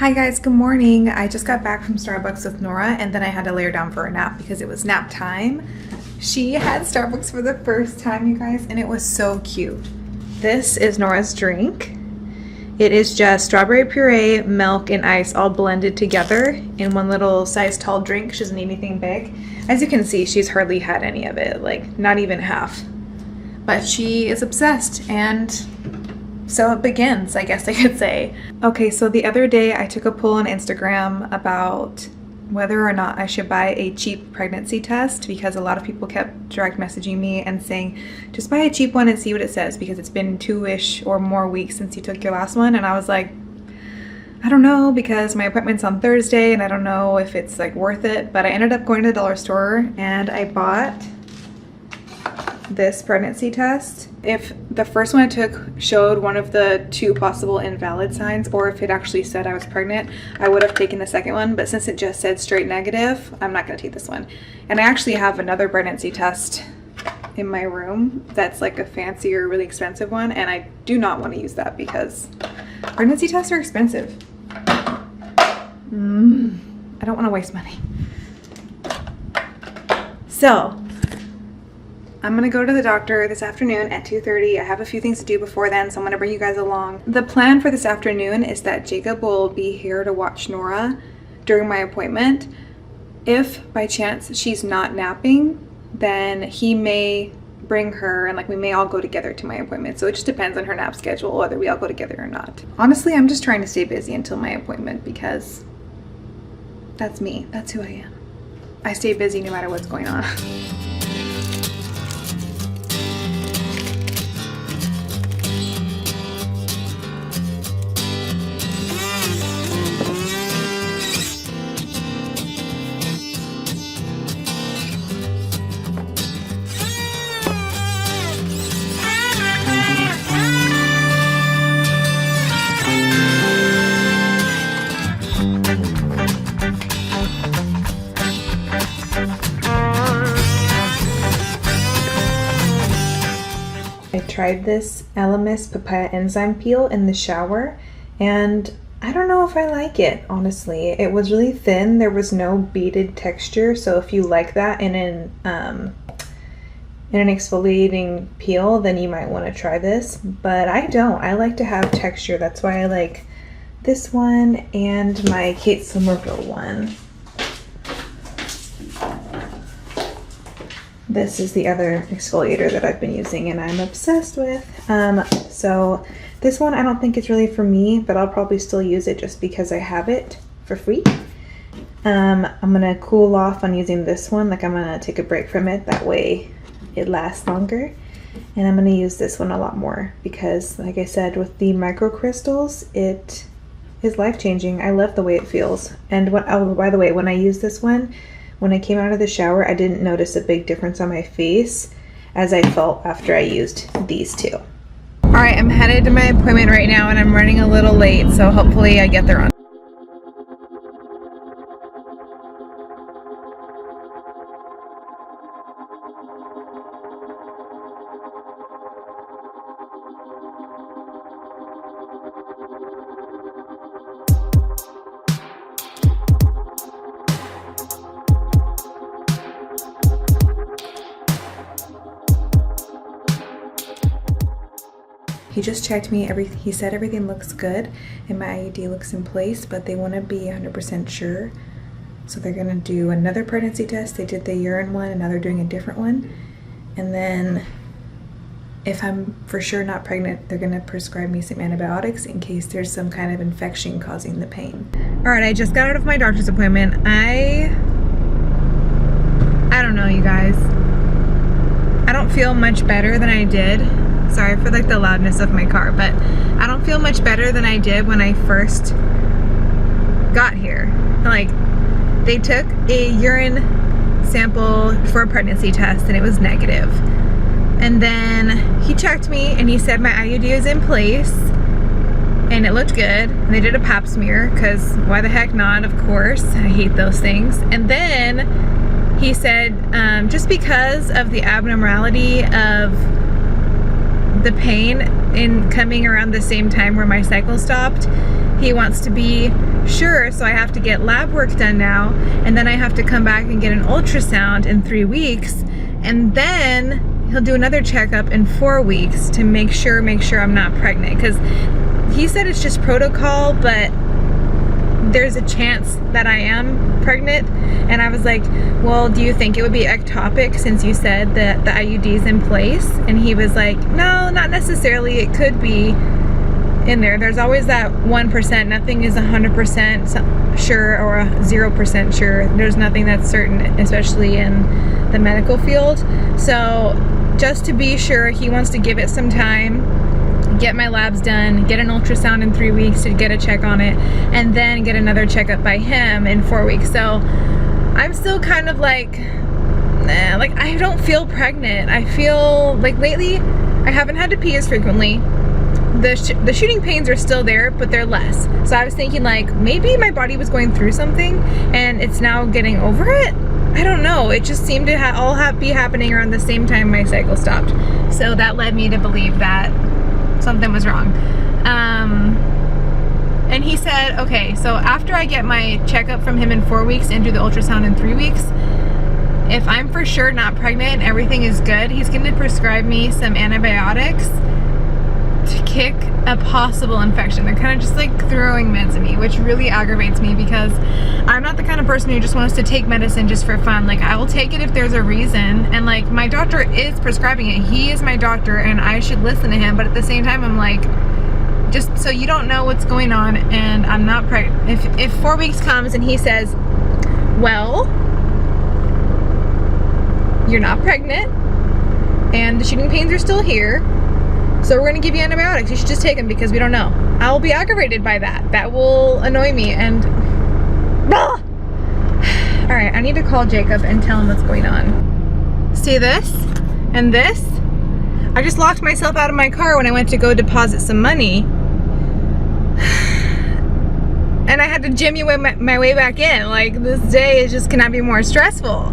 Hi guys, good morning. I just got back from Starbucks with Nora and then I had to lay her down for a nap because it was nap time. She had Starbucks for the first time, you guys, and it was so cute. This is Nora's drink. It is just strawberry puree, milk, and ice all blended together in one little size tall drink. She doesn't need anything big. As you can see, she's hardly had any of it, like not even half. But she is obsessed, and so it begins, I guess I could say. Okay, so the other day I took a poll on Instagram about whether or not I should buy a cheap pregnancy test because a lot of people kept direct messaging me and saying, just buy a cheap one and see what it says because it's been 2-ish or more weeks since you took your last one. And I was like, I don't know because my appointment's on Thursday and I don't know if it's like worth it. But I ended up going to the dollar store and I bought this pregnancy test. If the first one I took showed one of the 2 possible invalid signs, or if it actually said I was pregnant, I would have taken the second one, but since it just said straight negative, I'm not going to take this one. And I actually have another pregnancy test in my room that's like a fancier, really expensive one, and I do not want to use that because pregnancy tests are expensive. I don't want to waste money. So I'm gonna go to the doctor this afternoon at 2:30. I have a few things to do before then, so I'm gonna bring you guys along. The plan for this afternoon is that Jacob will be here to watch Nora during my appointment. If by chance she's not napping, then he may bring her and like we may all go together to my appointment. So it just depends on her nap schedule whether we all go together or not. Honestly, I'm just trying to stay busy until my appointment because that's me. That's who I am. I stay busy no matter what's going on. I tried this Elemis papaya enzyme peel in the shower and I don't know if I like it, honestly. It was really thin, there was no beaded texture, so if you like that in an exfoliating peel, then you might want to try this, but I don't. I like to have texture, that's why I like this one and my Kate Somerville one. This is the other exfoliator that I've been using and I'm obsessed with. So this one I don't think it's really for me, but I'll probably still use it just because I have it for free. I'm gonna cool off on using this one, like I'm gonna take a break from it, that way it lasts longer. And I'm gonna use this one a lot more because like I said, with the microcrystals, it is life-changing. I love the way it feels. And what, oh, by the way, when I use this one, when I came out of the shower, I didn't notice a big difference on my face as I felt after I used these 2. All right, I'm headed to my appointment right now and I'm running a little late, so hopefully I get there on. He just checked me, he said everything looks good and my IUD looks in place, but they want to be 100% sure. So they're going to do another pregnancy test. They did the urine one and now they're doing a different one. And then if I'm for sure not pregnant, they're going to prescribe me some antibiotics in case there's some kind of infection causing the pain. All right, I just got out of my doctor's appointment. I don't know, you guys. I don't feel much better than I did. Sorry for like the loudness of my car, but I don't feel much better than I did when I first got here. Like, they took a urine sample for a pregnancy test and it was negative. And then he checked me and he said my IUD is in place and it looked good. And they did a pap smear because why the heck not, of course. I hate those things. And then he said just because of the abnormality of the pain in coming around the same time where my cycle stopped, he wants to be sure, so I have to get lab work done now, and then I have to come back and get an ultrasound in 3 weeks, and then he'll do another checkup in 4 weeks to make sure I'm not pregnant, because he said it's just protocol, but there's a chance that I am pregnant. And I was like, well, do you think it would be ectopic since you said that the IUD's in place? And he was like, no, not necessarily. It could be in there. There's always that 1%. Nothing is 100% sure or 0% sure. There's nothing that's certain, especially in the medical field. So just to be sure, he wants to give it some time, get my labs done, get an ultrasound in 3 weeks to get a check on it, and then get another checkup by him in 4 weeks. So I'm still kind of like, like I don't feel pregnant. I feel like lately I haven't had to pee as frequently. The shooting pains are still there, but they're less. So I was thinking like maybe my body was going through something and it's now getting over it. I don't know. It just seemed to all be happening around the same time my cycle stopped. So that led me to believe that something was wrong. And he said, okay, so after I get my checkup from him in 4 weeks and do the ultrasound in 3 weeks, if I'm for sure not pregnant and everything is good, he's going to prescribe me some antibiotics to kick a possible infection. They're kind of just like throwing meds at me, which really aggravates me because I'm not the kind of person who just wants to take medicine just for fun. Like, I will take it if there's a reason, and like my doctor is prescribing it. He is my doctor and I should listen to him, but at the same time I'm like, just so you don't know what's going on and I'm not pregnant. If 4 weeks comes and he says, well, you're not pregnant and the shooting pains are still here, so we're going to give you antibiotics, you should just take them because we don't know, I will be aggravated by that. That will annoy me and alright, I need to call Jacob and tell him what's going on. See this and this? I just locked myself out of my car when I went to go deposit some money and I had to jimmy my way back in. Like, this day is just cannot be more stressful.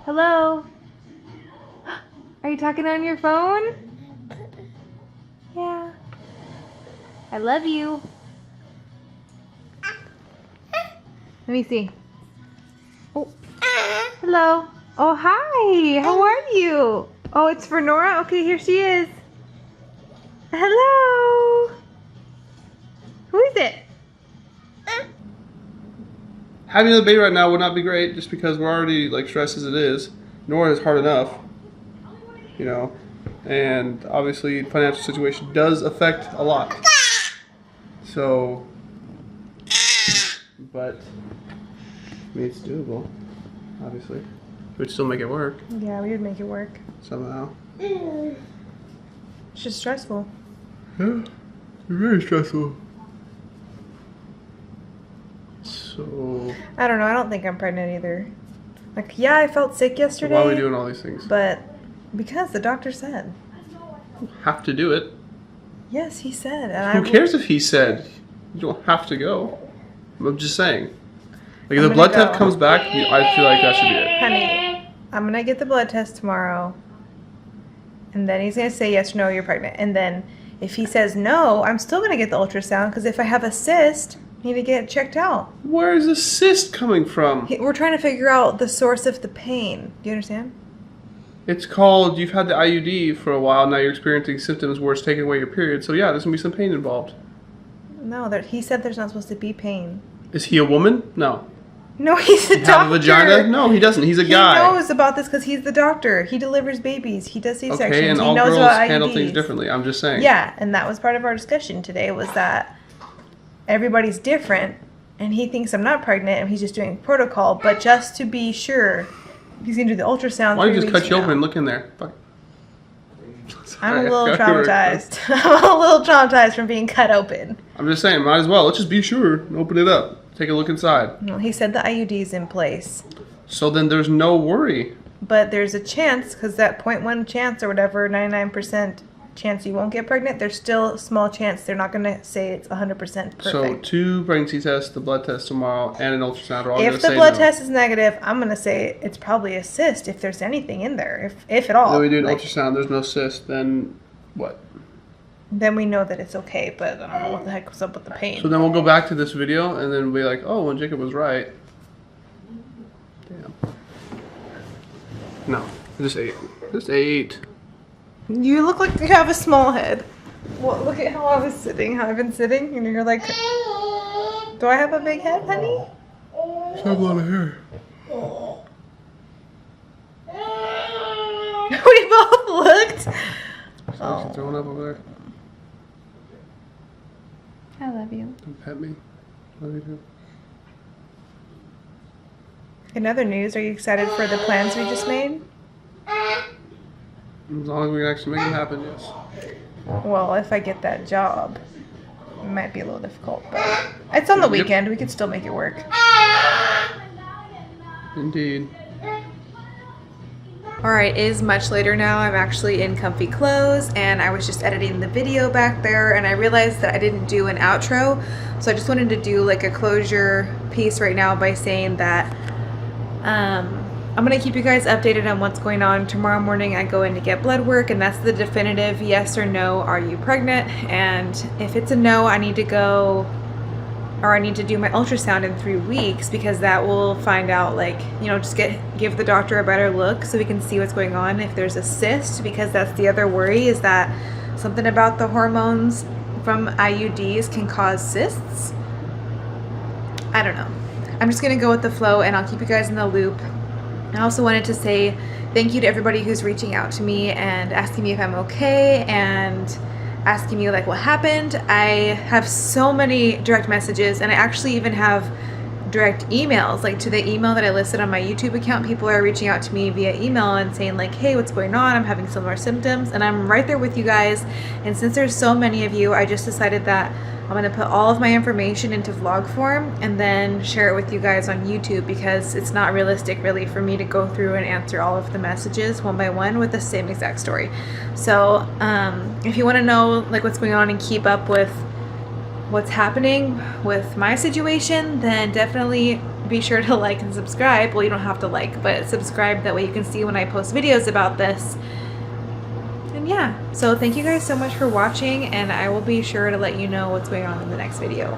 Hello? Are you talking on your phone? Yeah. I love you. Let me see. Oh. Hello. Oh, hi. How are you? Oh, it's for Nora? Okay, here she is. Hello. Who is it? Having another baby right now would not be great just because we're already like stressed as it is. Nora is hard enough, you know, and obviously the financial situation does affect a lot. So, but I mean, it's doable, obviously. We'd still make it work. Yeah, we would make it work. Somehow. It's just stressful. Yeah, it's very stressful. So, I don't know. I don't think I'm pregnant either. Like, yeah, I felt sick yesterday. why are we doing all these things? But because the doctor said. You have to do it. Yes, he said. And Who cares if he said? You don't have to go. I'm just saying. Like, if the blood test comes back, I feel like that should be it. Honey, I'm going to get the blood test tomorrow. And then he's going to say yes or no, you're pregnant. And then if he says no, I'm still going to get the ultrasound because if I have a cyst, I need to get it checked out. Where is the cyst coming from? We're trying to figure out the source of the pain. Do you understand? It's called, you've had the IUD for a while, now you're experiencing symptoms where it's taking away your period. So yeah, there's going to be some pain involved. No, he said there's not supposed to be pain. Is he a woman? No. No, he's a doctor. Have a vagina? No, he doesn't. He's a guy. He knows about this because he's the doctor. He delivers babies. He does C-sections. Okay, and he all knows girls about handle IUDs. things differently. I'm just saying. Yeah, and that was part of our discussion today was that everybody's different, and he thinks I'm not pregnant, and he's just doing protocol. But just to be sure, he's going to do the ultrasound. Why don't you just cut you open and look in there? Fuck. I'm a little traumatized. I'm a little traumatized from being cut open. I'm just saying, might as well. Let's just be sure and open it up. Take a look inside. No, he said the IUD's in place. So then there's no worry. But there's a chance, because that 0.1 chance or whatever, 99% chance you won't get pregnant, there's still a small chance. They're not going to say it's 100% perfect. So 2 pregnancy tests, the blood test tomorrow, and an ultrasound are all going to say no. If the blood test is negative, I'm going to say it's probably a cyst if there's anything in there, if at all. Then we do an ultrasound, there's no cyst, then what? then we know that it's okay, but I don't know what the heck was up with the pain. So then we'll go back to this video and then be like, oh, when Jacob was right. Damn. No, just 8. Just 8. You look like you have a small head. Well, look at how I was sitting, how I've been sitting, and you're like, do I have a big head, honey? Just have a lot of hair. We both looked. Oh. Throwing up over there. I love you. Don't pet me. Love you too. In other news, are you excited for the plans we just made? As long as we can actually make it happen, yes. Well, if I get that job, it might be a little difficult, but it's on the weekend. We could still make it work. Indeed. Alright, it is much later now. I'm actually in comfy clothes and I was just editing the video back there and I realized that I didn't do an outro. So I just wanted to do like a closure piece right now by saying that I'm going to keep you guys updated on what's going on. Tomorrow morning I go in to get blood work and that's the definitive yes or no, are you pregnant? And if it's a no, I need to go, or I need to do my ultrasound in 3 weeks because that will find out, like, you know, just give the doctor a better look so we can see what's going on. If there's a cyst, because that's the other worry, is that something about the hormones from IUDs can cause cysts. I don't know. I'm just gonna go with the flow and I'll keep you guys in the loop. I also wanted to say thank you to everybody who's reaching out to me and asking me if I'm okay and asking me like what happened. I have so many direct messages and I actually even have direct emails, like to the email that I listed on my YouTube account. People are reaching out to me via email and saying like, hey, what's going on? I'm having similar symptoms, and I'm right there with you guys. And since there's so many of you, I just decided that I'm going to put all of my information into vlog form and then share it with you guys on YouTube, because it's not realistic really for me to go through and answer all of the messages one by one with the same exact story. So if you want to know like what's going on and keep up with what's happening with my situation, then definitely be sure to like and subscribe. Well, you don't have to like, but subscribe, that way you can see when I post videos about this. And yeah, so thank you guys so much for watching, and I will be sure to let you know what's going on in the next video.